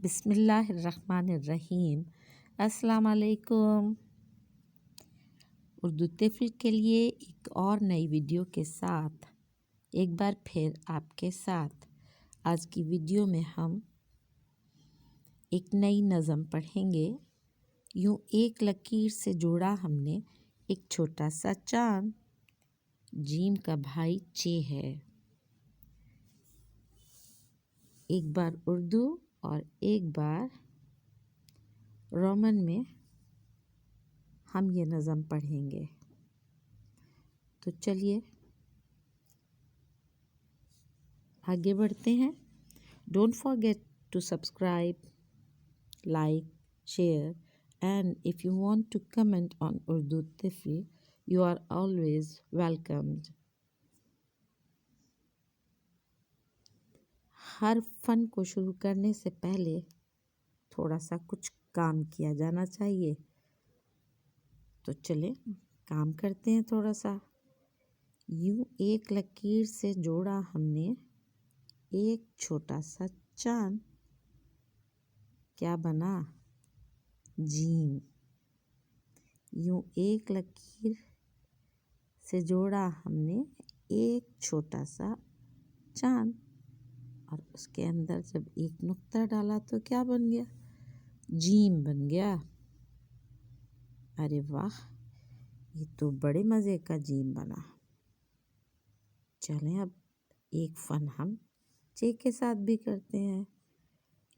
بسم اللہ الرحمن الرحیم۔ السلام علیکم۔ اردو طفل کے لیے ایک اور نئی ویڈیو کے ساتھ ایک بار پھر آپ کے ساتھ آج کی ویڈیو میں ہم ایک نئی نظم پڑھیں گے۔ یوں ایک لکیر سے جوڑا ہم نے ایک چھوٹا سا چاند، جیم کا بھائی چے ہے۔ ایک بار اردو اور ایک بار رومن میں ہم یہ نظم پڑھیں گے۔ تو چلیے آگے بڑھتے ہیں۔ Don't forget to subscribe, like, share and if you want to comment on Urdu Tifl, you are always welcomed. ہر فن کو شروع کرنے سے پہلے تھوڑا سا کچھ کام کیا جانا چاہیے، تو چلیں کام کرتے ہیں تھوڑا سا۔ یوں ایک لکیر سے جوڑا ہم نے ایک چھوٹا سا چاند، کیا بنا؟ جیم۔ یوں ایک لکیر سے جوڑا ہم نے ایک چھوٹا سا چاند، اور اس کے اندر جب ایک نقطہ ڈالا تو کیا بن گیا؟ جیم بن گیا۔ ارے واہ، یہ تو بڑے مزے کا جیم بنا۔ چلیں اب ایک فن ہم چے کے ساتھ بھی کرتے ہیں۔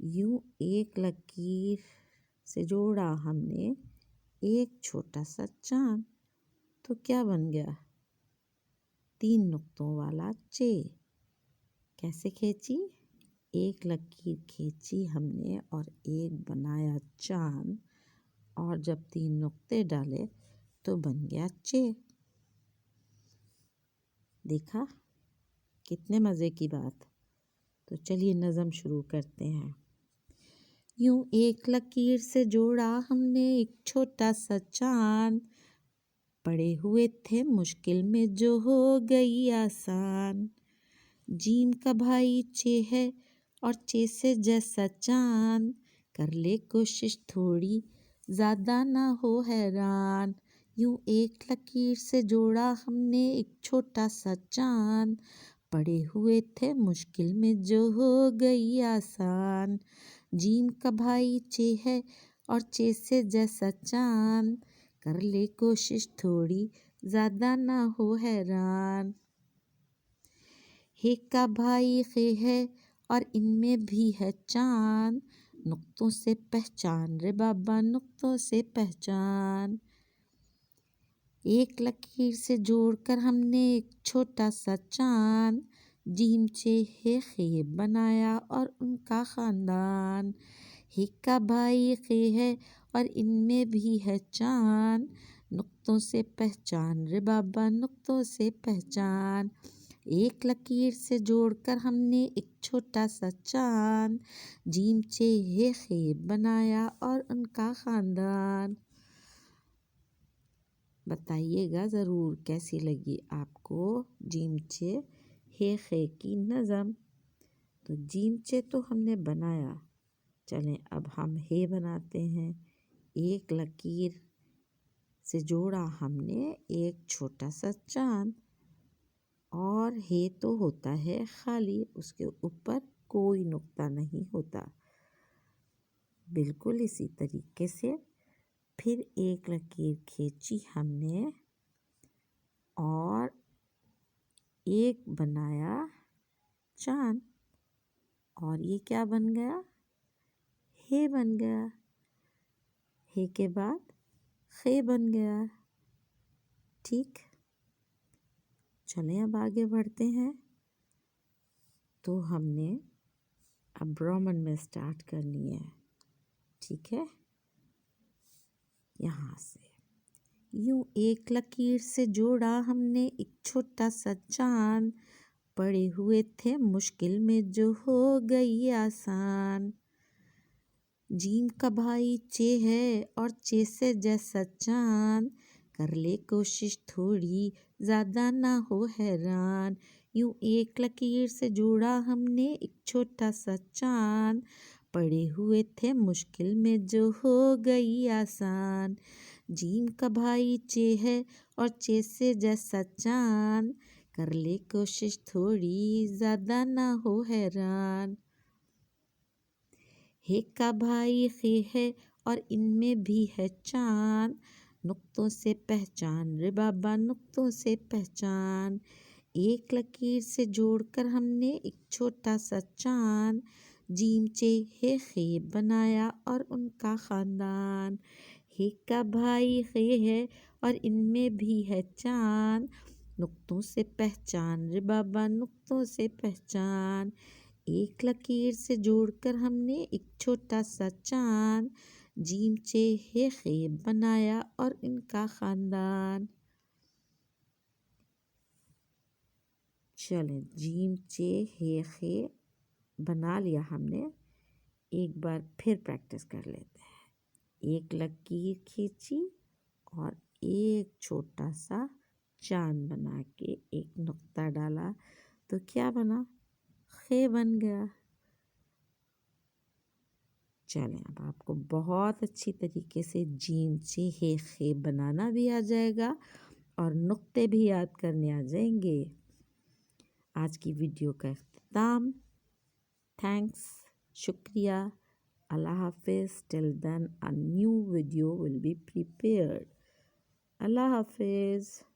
یوں ایک لکیر سے جوڑا ہم نے ایک چھوٹا سا چاند، تو کیا بن گیا؟ 3 نقطوں والا چے۔ کیسے کھینچی؟ ایک لکیر کھینچی ہم نے اور ایک بنایا چاند، اور جب 3 نقطے ڈالے تو بن گیا چے۔ دیکھا کتنے مزے کی بات۔ تو چلیے نظم شروع کرتے ہیں۔ یوں ایک لکیر سے جوڑا ہم نے ایک چھوٹا سا چاند، پڑے ہوئے تھے مشکل میں جو ہو گئی آسان۔ جیم کا بھائی چے ہے اور چے سے جیسا چاند، کر لے کوشش تھوڑی زیادہ نہ ہو حیران۔ یوں ایک لکیر سے جوڑا ہم نے ایک چھوٹا سا چاند، پڑے ہوئے تھے مشکل میں جو ہو گئی آسان۔ جیم کا بھائی چے ہے اور چے سے جیسا چاند، کر لے کوشش تھوڑی زیادہ نہ ہو حیران۔ ہے کا بھائی خے ہے اور ان میں بھی ہے چاند، نقطوں سے پہچان رے بابا نقطوں سے پہچان۔ ایک لکیر سے جوڑ کر ہم نے ایک چھوٹا سا چاند، جیم چے ہے خے بنایا اور ان کا خاندان۔ ہے کا بھائی خے ہے اور ان میں بھی ہے چاند، نقطوں سے پہچان رے بابا نقطوں سے پہچان۔ ایک لکیر سے جوڑ کر ہم نے ایک چھوٹا سا چاند، جیم چے ہے خے بنایا اور ان کا خاندان۔ بتائیے گا ضرور کیسی لگی آپ کو جیم چے ہے خے کی نظم۔ تو جیم چے تو ہم نے بنایا، چلیں اب ہم ہے بناتے ہیں۔ ایک لکیر سے جوڑا ہم نے ایک چھوٹا سا چاند، اور ہے تو ہوتا ہے خالی، اس کے اوپر کوئی نقطہ نہیں ہوتا۔ بالکل اسی طریقے سے پھر ایک لکیر کھینچی ہم نے اور ایک بنایا چاند، اور یہ کیا بن گیا؟ ہے بن گیا۔ ہے کے بعد خے بن گیا۔ ٹھیک، چلیں اب آگے بڑھتے ہیں۔ تو ہم نے اب رومن میں سٹارٹ کرنی ہے، ٹھیک ہے؟ یہاں سے یوں ایک لکیر سے جوڑا ہم نے ایک چھوٹا سا چاند، پڑے ہوئے تھے مشکل میں جو ہو گئی آسان۔ جیم کا بھائی چے ہے اور چے سے جیسا چاند، کر لے کوشش تھوڑی زیادہ نہ ہو حیران۔ یوں ایک لکیر سے جوڑا ہم نے ایک چھوٹا سا چاند، پڑے ہوئے تھے مشکل میں جو ہو گئی آسان، جیم کا بھائی چے ہے اور چے سے جیسا چاند، کر لے کوشش تھوڑی زیادہ نہ ہو حیران، ہے کا بھائی خے ہے اور ان میں بھی ہے چاند، نقطوں سے پہچان رے بابا نقطوں سے پہچان، ایک لکیر سے جوڑ کر ہم نے ایک چھوٹا سا چاند، جیم چے ہے خے بنایا اور ان کا خاندان، ہے کا بھائی خے ہے اور ان میں بھی ہے چاند، نقطوں سے پہچان رے بابا نقطوں سے پہچان، ایک لکیر سے جوڑ کر ہم نے ایک چھوٹا سا چاند، جیم چے ہے خے بنایا اور ان کا خاندان۔ چلیں جیم چے ہے خے بنا لیا ہم نے، ایک بار پھر پریکٹس کر لیتے ہیں، ایک لکیر کھینچی اور ایک چھوٹا سا چاند بنا کے ایک نقطہ ڈالا تو کیا بنا؟ خے بن گیا۔ چلیں اب آپ کو بہت اچھی طریقے سے جیم چے ہے خے بنانا بھی آ جائے گا اور نقطے بھی یاد کرنے آ جائیں گے۔ آج کی ویڈیو کا اختتام، تھینکس، شکریہ، اللہ حافظ، ٹل دین a new video will be prepared۔ اللہ حافظ۔